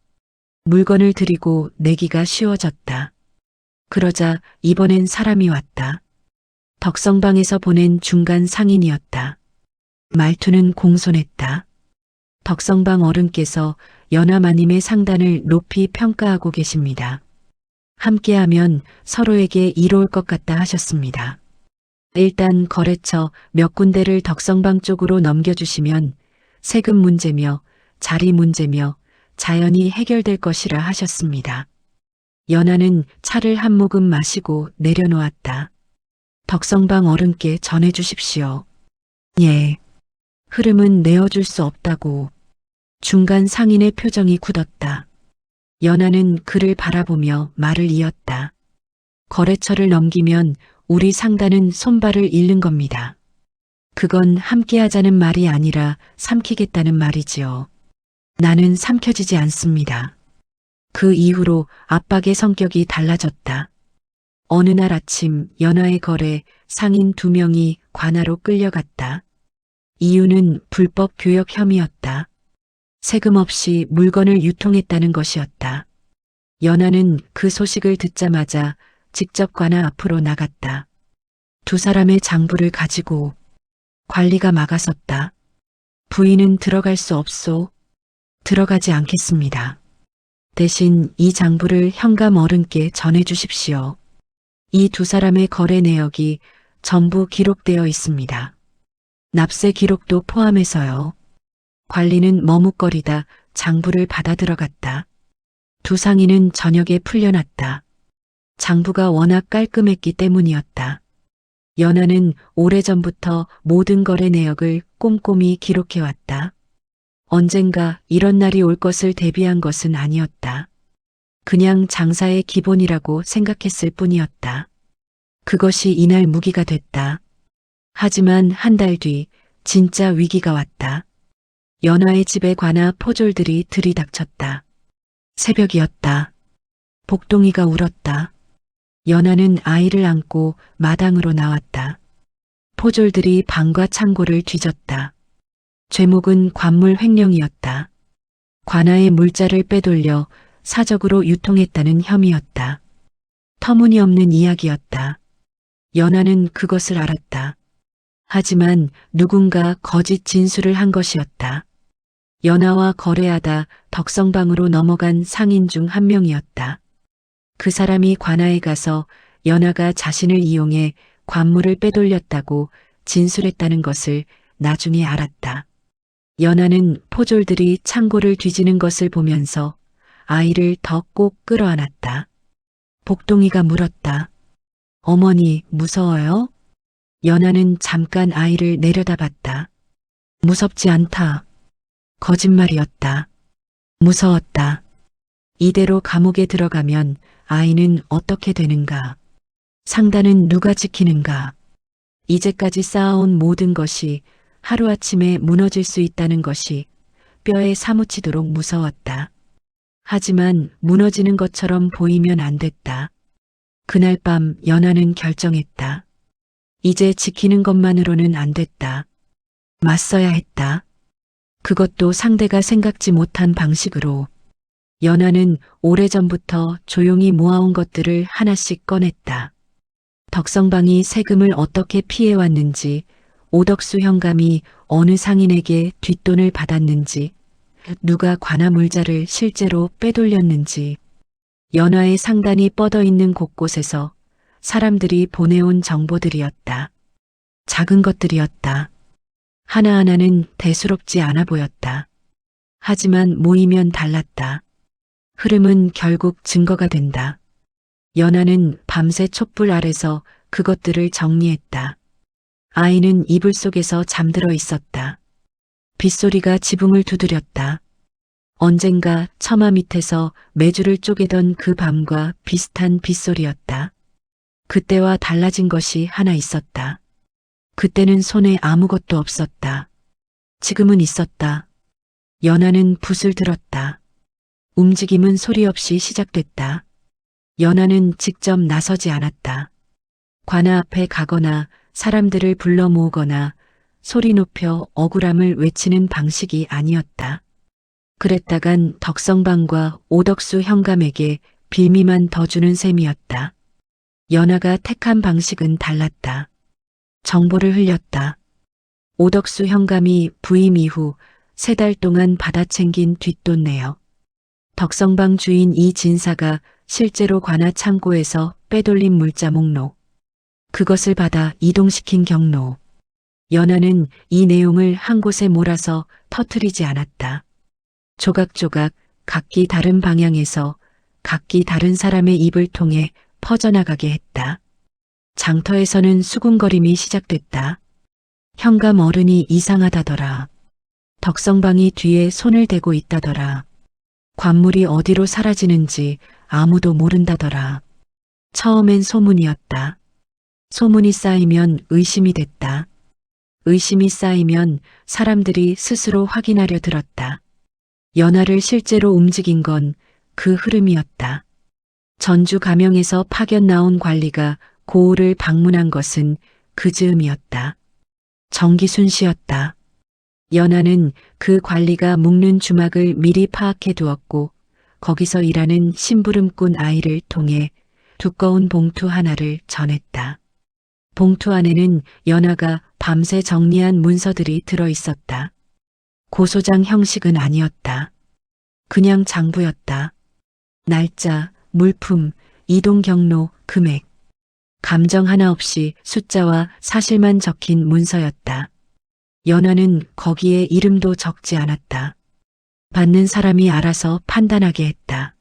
물건을 들이고 내기가 쉬워졌다. 그러자 이번엔 사람이 왔다. 덕성방에서 보낸 중간 상인이었다. 말투는 공손했다. 덕성방 어른께서 연하마님의 상단을 높이 평가하고 계십니다. 함께하면 서로에게 이로울 것 같다 하셨습니다. 일단 거래처 몇 군데를 덕성방 쪽으로 넘겨주시면 세금 문제며 자리 문제며 자연히 해결될 것이라 하셨습니다. 연하는 차를 한 모금 마시고 내려놓았다. 덕성방 어른께 전해주십시오. 예. 흐름은 내어줄 수 없다고. 중간 상인의 표정이 굳었다. 연하는 그를 바라보며 말을 이었다. 거래처를 넘기면 우리 상단은 손발을 잃는 겁니다. 그건 함께하자는 말이 아니라 삼키겠다는 말이지요. 나는 삼켜지지 않습니다. 그 이후로 압박의 성격이 달라졌다. 어느 날 아침 연하의 거래 상인 2명이 관아로 끌려갔다. 이유는 불법 교역 혐의였다. 세금 없이 물건을 유통했다는 것이었다. 연하는 그 소식을 듣자마자 직접 관아 앞으로 나갔다. 2 사람의 장부를 가지고. 관리가 막아섰다. 부인은 들어갈 수 없소. 들어가지 않겠습니다. 대신 이 장부를 현감 어른께 전해주십시오. 이 2 사람의 거래 내역이 전부 기록되어 있습니다. 납세 기록도 포함해서요. 관리는 머뭇거리다 장부를 받아 들어갔다. 2 상인은 저녁에 풀려났다. 장부가 워낙 깔끔했기 때문이었다. 연하는 오래전부터 모든 거래 내역을 꼼꼼히 기록해왔다. 언젠가 이런 날이 올 것을 대비한 것은 아니었다. 그냥 장사의 기본이라고 생각했을 뿐이었다. 그것이 이날 무기가 됐다. 하지만 한 달 뒤 진짜 위기가 왔다. 연하의 집에 관아 포졸들이 들이닥쳤다. 새벽이었다. 복동이가 울었다. 연하는 아이를 안고 마당으로 나왔다. 포졸들이 방과 창고를 뒤졌다. 죄목은 관물 횡령이었다. 관아의 물자를 빼돌려 사적으로 유통했다는 혐의였다. 터무니없는 이야기였다. 연하는 그것을 알았다. 하지만 누군가 거짓 진술을 한 것이었다. 연하와 거래하다 덕성방으로 넘어간 상인 중 한 명이었다. 그 사람이 관아에 가서 연하가 자신을 이용해 관물을 빼돌렸다고 진술했다는 것을 나중에 알았다. 연하는 포졸들이 창고를 뒤지는 것을 보면서 아이를 더 꼭 끌어안았다. 복동이가 물었다. 어머니, 무서워요? 연하는 잠깐 아이를 내려다봤다. 무섭지 않다. 거짓말이었다. 무서웠다. 이대로 감옥에 들어가면 아이는 어떻게 되는가? 상단은 누가 지키는가? 이제까지 쌓아온 모든 것이 하루아침에 무너질 수 있다는 것이 뼈에 사무치도록 무서웠다. 하지만 무너지는 것처럼 보이면 안 됐다. 그날 밤 연하는 결정했다. 이제 지키는 것만으로는 안 됐다. 맞서야 했다. 그것도 상대가 생각지 못한 방식으로. 연하는 오래전부터 조용히 모아온 것들을 하나씩 꺼냈다. 덕성방이 세금을 어떻게 피해왔는지, 오덕수 현감이 어느 상인에게 뒷돈을 받았는지, 누가 관아 물자를 실제로 빼돌렸는지, 연하의 상단이 뻗어있는 곳곳에서 사람들이 보내온 정보들이었다. 작은 것들이었다. 하나하나는 대수롭지 않아 보였다. 하지만 모이면 달랐다. 흐름은 결국 증거가 된다. 연하는 밤새 촛불 아래서 그것들을 정리했다. 아이는 이불 속에서 잠들어 있었다. 빗소리가 지붕을 두드렸다. 언젠가 처마 밑에서 메주를 쪼개던 그 밤과 비슷한 빗소리였다. 그때와 달라진 것이 하나 있었다. 그때는 손에 아무것도 없었다. 지금은 있었다. 연하는 붓을 들었다. 움직임은 소리 없이 시작됐다. 연하는 직접 나서지 않았다. 관아 앞에 가거나 사람들을 불러 모으거나 소리 높여 억울함을 외치는 방식이 아니었다. 그랬다간 덕성방과 오덕수 현감에게 빌미만 더 주는 셈이었다. 연하가 택한 방식은 달랐다. 정보를 흘렸다. 오덕수 현감이 부임 이후 3달 동안 받아챙긴 뒷돈 내역. 덕성방 주인 이 진사가 실제로 관아 창고에서 빼돌린 물자 목록. 그것을 받아 이동시킨 경로. 연하는 이 내용을 한 곳에 몰아서 터뜨리지 않았다. 조각조각 각기 다른 방향에서 각기 다른 사람의 입을 통해 퍼져나가게 했다. 장터에서는 수군거림이 시작됐다. 현감 어른이 이상하다더라. 덕성방이 뒤에 손을 대고 있다더라. 관물이 어디로 사라지는지 아무도 모른다더라. 처음엔 소문이었다. 소문이 쌓이면 의심이 됐다. 의심이 쌓이면 사람들이 스스로 확인하려 들었다. 연하를 실제로 움직인 건 그 흐름이었다. 전주 가명에서 파견 나온 관리가 고을을 방문한 것은 그 즈음이었다. 정기순 씨였다. 연하는 그 관리가 묶는 주막을 미리 파악해 두었고 거기서 일하는 심부름꾼 아이를 통해 두꺼운 봉투 하나를 전했다. 봉투 안에는 연하가 밤새 정리한 문서들이 들어 있었다. 고소장 형식은 아니었다. 그냥 장부였다. 날짜, 물품, 이동 경로, 금액. 감정 하나 없이 숫자와 사실만 적힌 문서였다. 연하는 거기에 이름도 적지 않았다. 받는 사람이 알아서 판단하게 했다.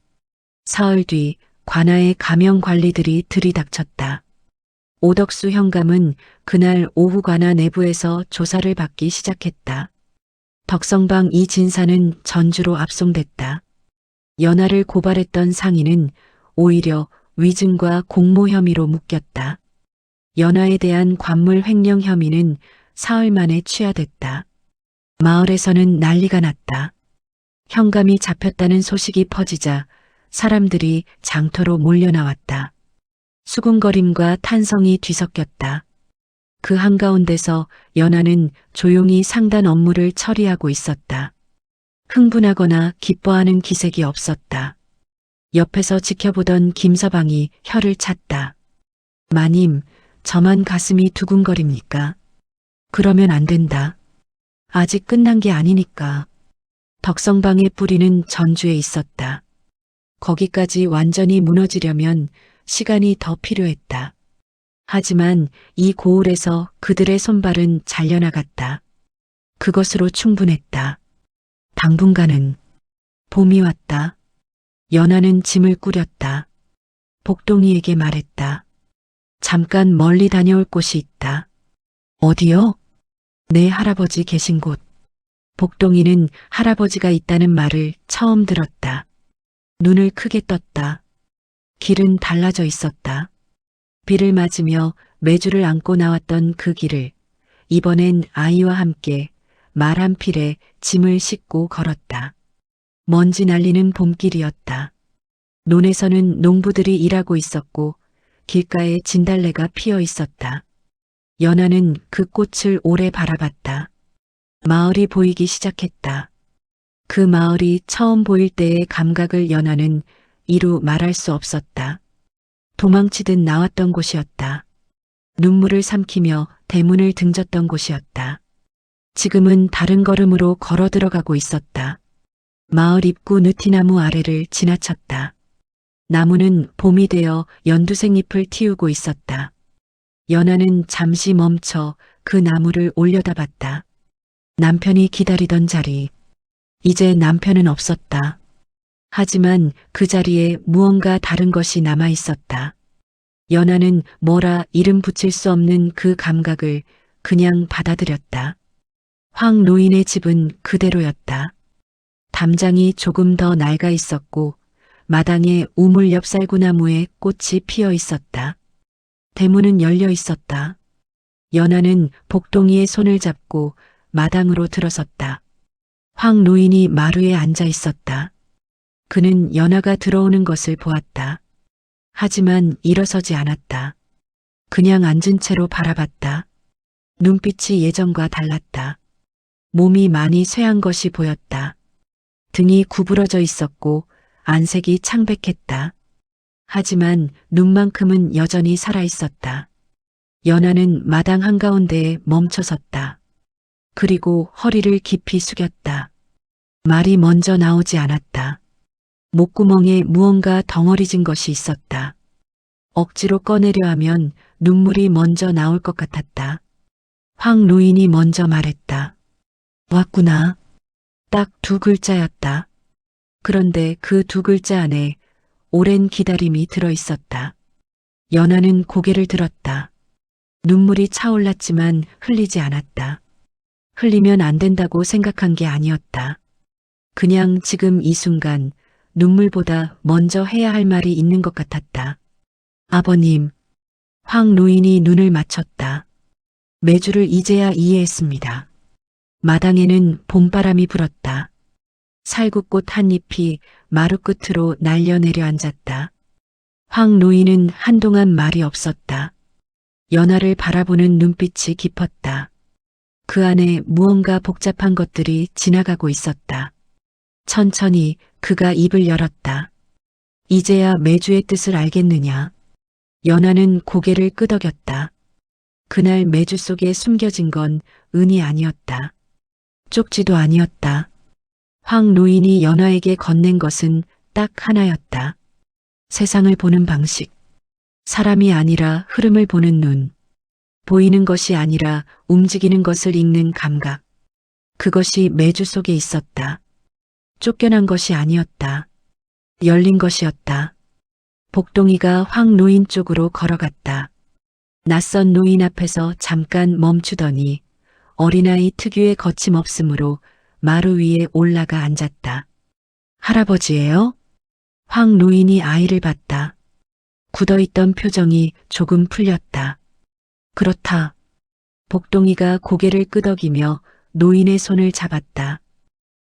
사흘 뒤 관아의 가명 관리들이 들이닥쳤다. 오덕수 현감은 그날 오후 관아 내부에서 조사를 받기 시작했다. 덕성방 이 진사는 전주로 압송됐다. 연하를 고발했던 상인은 오히려 위증과 공모 혐의로 묶였다. 연하에 대한 관물 횡령 혐의는 사흘 만에 취하됐다. 마을에서는 난리가 났다. 현감이 잡혔다는 소식이 퍼지자 사람들이 장터로 몰려나왔다. 수군거림과 탄성이 뒤섞였다. 그 한가운데서 연하는 조용히 상단 업무를 처리하고 있었다. 흥분하거나 기뻐하는 기색이 없었다. 옆에서 지켜보던 김서방이 혀를 찼다. 마님, 저만 가슴이 두근거립니까? 그러면 안 된다. 아직 끝난 게 아니니까. 덕성방의 뿌리는 전주에 있었다. 거기까지 완전히 무너지려면 시간이 더 필요했다. 하지만 이 고을에서 그들의 손발은 잘려나갔다. 그것으로 충분했다. 당분간은 봄이 왔다. 연하는 짐을 꾸렸다. 복동이에게 말했다. 잠깐 멀리 다녀올 곳이 있다. 어디요? 내 할아버지 계신 곳. 복동이는 할아버지가 있다는 말을 처음 들었다. 눈을 크게 떴다. 길은 달라져 있었다. 비를 맞으며 매주를 안고 나왔던 그 길을 이번엔 아이와 함께 말 한 필에 짐을 싣고 걸었다. 먼지 날리는 봄길이었다. 논에서는 농부들이 일하고 있었고 길가에 진달래가 피어 있었다. 연하는 그 꽃을 오래 바라봤다. 마을이 보이기 시작했다. 그 마을이 처음 보일 때의 감각을 연하는 이루 말할 수 없었다. 도망치듯 나왔던 곳이었다. 눈물을 삼키며 대문을 등졌던 곳이었다. 지금은 다른 걸음으로 걸어 들어가고 있었다. 마을 입구 느티나무 아래를 지나쳤다. 나무는 봄이 되어 연두색잎을 틔우고 있었다. 연하는 잠시 멈춰 그 나무를 올려다봤다. 남편이 기다리던 자리. 이제 남편은 없었다. 하지만 그 자리에 무언가 다른 것이 남아 있었다. 연하는 뭐라 이름 붙일 수 없는 그 감각을 그냥 받아들였다. 황 노인의 집은 그대로였다. 담장이 조금 더 낡아 있었고 마당에 우물 옆 쌀구나무에 꽃이 피어 있었다. 대문은 열려 있었다. 연하는 복동이의 손을 잡고 마당으로 들어섰다. 황 노인이 마루에 앉아 있었다. 그는 연하가 들어오는 것을 보았다. 하지만 일어서지 않았다. 그냥 앉은 채로 바라봤다. 눈빛이 예전과 달랐다. 몸이 많이 쇠한 것이 보였다. 등이 구부러져 있었고 안색이 창백했다. 하지만 눈만큼은 여전히 살아있었다. 연하는 마당 한가운데에 멈춰섰다. 그리고 허리를 깊이 숙였다. 말이 먼저 나오지 않았다. 목구멍에 무언가 덩어리진 것이 있었다. 억지로 꺼내려 하면 눈물이 먼저 나올 것 같았다. 황 노인이 먼저 말했다. 왔구나. 딱 두 글자였다. 그런데 그 두 글자 안에 오랜 기다림이 들어 있었다. 연하는 고개를 들었다. 눈물이 차올랐지만 흘리지 않았다. 흘리면 안 된다고 생각한 게 아니었다. 그냥 지금 이 순간 눈물보다 먼저 해야 할 말이 있는 것 같았다. 아버님. 황 노인이 눈을 맞췄다. 매주를 이제야 이해했습니다. 마당에는 봄바람이 불었다. 살구꽃 한 잎이 마루 끝으로 날려 내려앉았다. 황 노인은 한동안 말이 없었다. 연하를 바라보는 눈빛이 깊었다. 그 안에 무언가 복잡한 것들이 지나가고 있었다. 천천히 그가 입을 열었다. 이제야 매주의 뜻을 알겠느냐. 연하는 고개를 끄덕였다. 그날 매주 속에 숨겨진 건 은이 아니었다. 쪽지도 아니었다. 황 노인이 연하에게 건넨 것은 딱 하나였다. 세상을 보는 방식. 사람이 아니라 흐름을 보는 눈. 보이는 것이 아니라 움직이는 것을 읽는 감각. 그것이 매주 속에 있었다. 쫓겨난 것이 아니었다. 열린 것이었다. 복동이가 황 노인 쪽으로 걸어갔다. 낯선 노인 앞에서 잠깐 멈추더니 어린아이 특유의 거침없음으로 마루 위에 올라가 앉았다. 할아버지예요? 황 노인이 아이를 봤다. 굳어있던 표정이 조금 풀렸다. 그렇다. 복동이가 고개를 끄덕이며 노인의 손을 잡았다.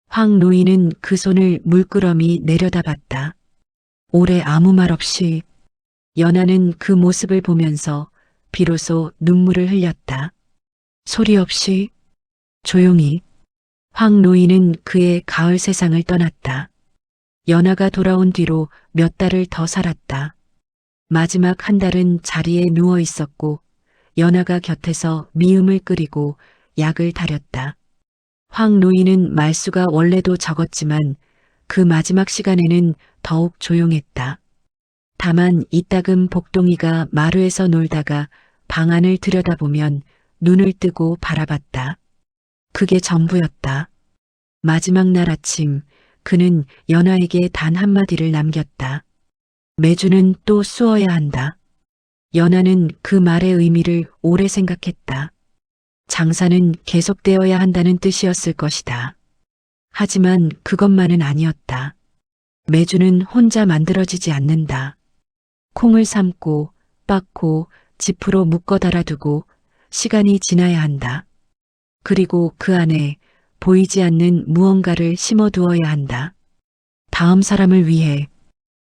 황 노인은 그 손을 물끄러미 내려다봤다. 오래 아무 말 없이. 연하는 그 모습을 보면서 비로소 눈물을 흘렸다. 소리 없이, 조용히. 황 노인은 그의 가을 세상을 떠났다. 연하가 돌아온 뒤로 몇 달을 더 살았다. 마지막 한 달은 자리에 누워 있었고 연하가 곁에서 미음을 끓이고 약을 다렸다. 황 노인은 말수가 원래도 적었지만 그 마지막 시간에는 더욱 조용했다. 다만 이따금 복동이가 마루에서 놀다가 방 안을 들여다보면 눈을 뜨고 바라봤다. 그게 전부였다. 마지막 날 아침 그는 연하에게 단 한마디를 남겼다. 매주는 또 쑤어야 한다. 연하는 그 말의 의미를 오래 생각했다. 장사는 계속되어야 한다는 뜻이었을 것이다. 하지만 그것만은 아니었다. 매주는 혼자 만들어지지 않는다. 콩을 삶고 빻고 지프로 묶어 달아두고 시간이 지나야 한다. 그리고 그 안에 보이지 않는 무언가를 심어두어야 한다. 다음 사람을 위해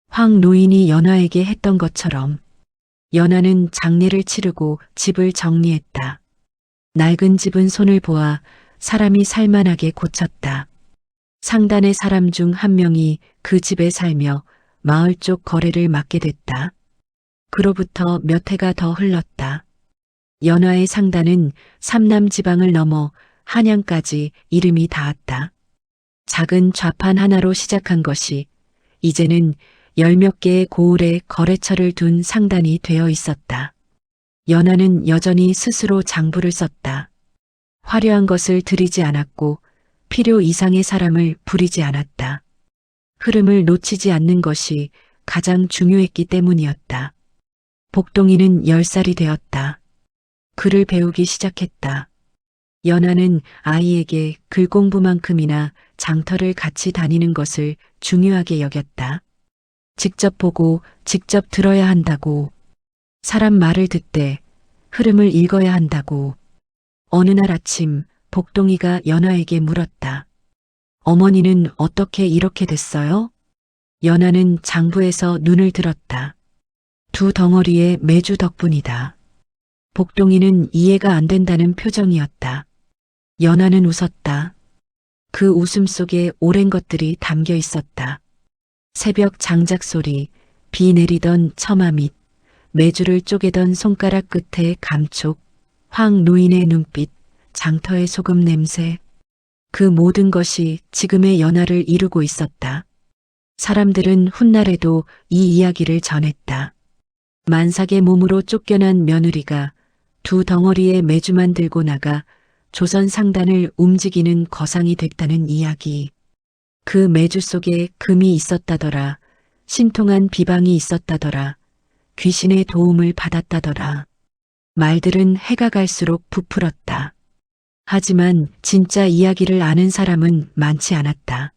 황 노인이 연하에게 했던 것처럼 연하는 장례를 치르고 집을 정리했다. 낡은 집은 손을 보아 사람이 살만하게 고쳤다. 상단의 사람 중 한 명이 그 집에 살며 마을 쪽 거래를 맡게 됐다. 그로부터 몇 해가 더 흘렀다. 연하의 상단은 삼남 지방을 넘어 한양까지 이름이 닿았다. 작은 좌판 하나로 시작한 것이 이제는 열 몇 개의 고을에 거래처를 둔 상단이 되어 있었다. 연하는 여전히 스스로 장부를 썼다. 화려한 것을 들이지 않았고 필요 이상의 사람을 부리지 않았다. 흐름을 놓치지 않는 것이 가장 중요했기 때문이었다. 복동이는 10살이 되었다. 글을 배우기 시작했다. 연하는 아이에게 글 공부만큼이나 장터를 같이 다니는 것을 중요하게 여겼다. 직접 보고 직접 들어야 한다고. 사람 말을 듣되 흐름을 읽어야 한다고. 어느 날 아침 복동이가 연하에게 물었다. 어머니는 어떻게 이렇게 됐어요? 연하는 장부에서 눈을 들었다. 두 덩어리의 매주 덕분이다. 복동이는 이해가 안 된다는 표정이었다. 연하는 웃었다. 그 웃음 속에 오랜 것들이 담겨 있었다. 새벽 장작 소리, 비 내리던 처마 밑, 매주를 쪼개던 손가락 끝의 감촉, 황 노인의 눈빛, 장터의 소금 냄새. 그 모든 것이 지금의 연하를 이루고 있었다. 사람들은 훗날에도 이 이야기를 전했다. 만삭의 몸으로 쫓겨난 며느리가 두 덩어리의 매주만 들고 나가 조선 상단을 움직이는 거상이 됐다는 이야기. 그 매주 속에 금이 있었다더라. 신통한 비방이 있었다더라. 귀신의 도움을 받았다더라. 말들은 해가 갈수록 부풀었다. 하지만 진짜 이야기를 아는 사람은 많지 않았다.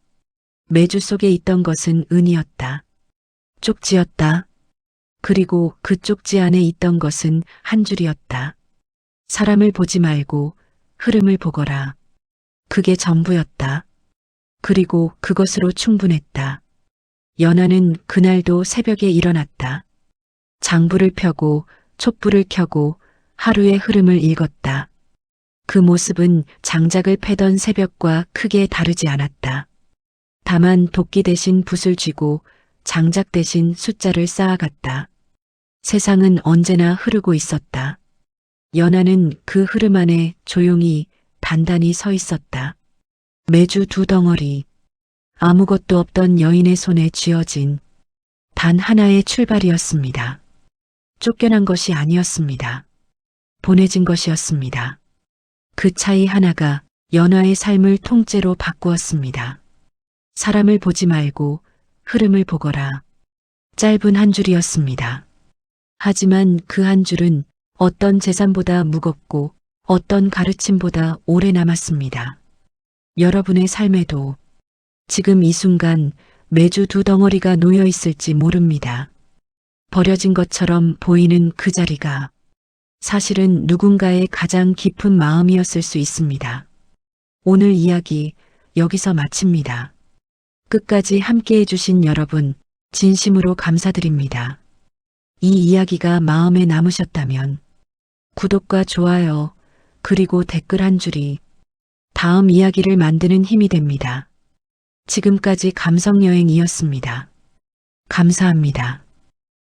매주 속에 있던 것은 은이었다. 쪽지였다. 그리고 그 쪽지 안에 있던 것은 한 줄이었다. 사람을 보지 말고 흐름을 보거라. 그게 전부였다. 그리고 그것으로 충분했다. 연하는 그날도 새벽에 일어났다. 장부를 펴고 촛불을 켜고 하루의 흐름을 읽었다. 그 모습은 장작을 패던 새벽과 크게 다르지 않았다. 다만 도끼 대신 붓을 쥐고 장작 대신 숫자를 쌓아갔다. 세상은 언제나 흐르고 있었다. 연하는 그 흐름 안에 조용히 단단히 서 있었다. 매주 두 덩어리, 아무것도 없던 여인의 손에 쥐어진 단 하나의 출발이었습니다. 쫓겨난 것이 아니었습니다. 보내진 것이었습니다. 그 차이 하나가 연하의 삶을 통째로 바꾸었습니다. 사람을 보지 말고 흐름을 보거라. 짧은 한 줄이었습니다. 하지만 그 한 줄은 어떤 재산보다 무겁고 어떤 가르침보다 오래 남았습니다. 여러분의 삶에도 지금 이 순간 매주 두 덩어리가 놓여 있을지 모릅니다. 버려진 것처럼 보이는 그 자리가 사실은 누군가의 가장 깊은 마음이었을 수 있습니다. 오늘 이야기 여기서 마칩니다. 끝까지 함께 해주신 여러분 진심으로 감사드립니다. 이 이야기가 마음에 남으셨다면 구독과 좋아요, 그리고 댓글 한 줄이 다음 이야기를 만드는 힘이 됩니다. 지금까지 감성여행이었습니다. 감사합니다.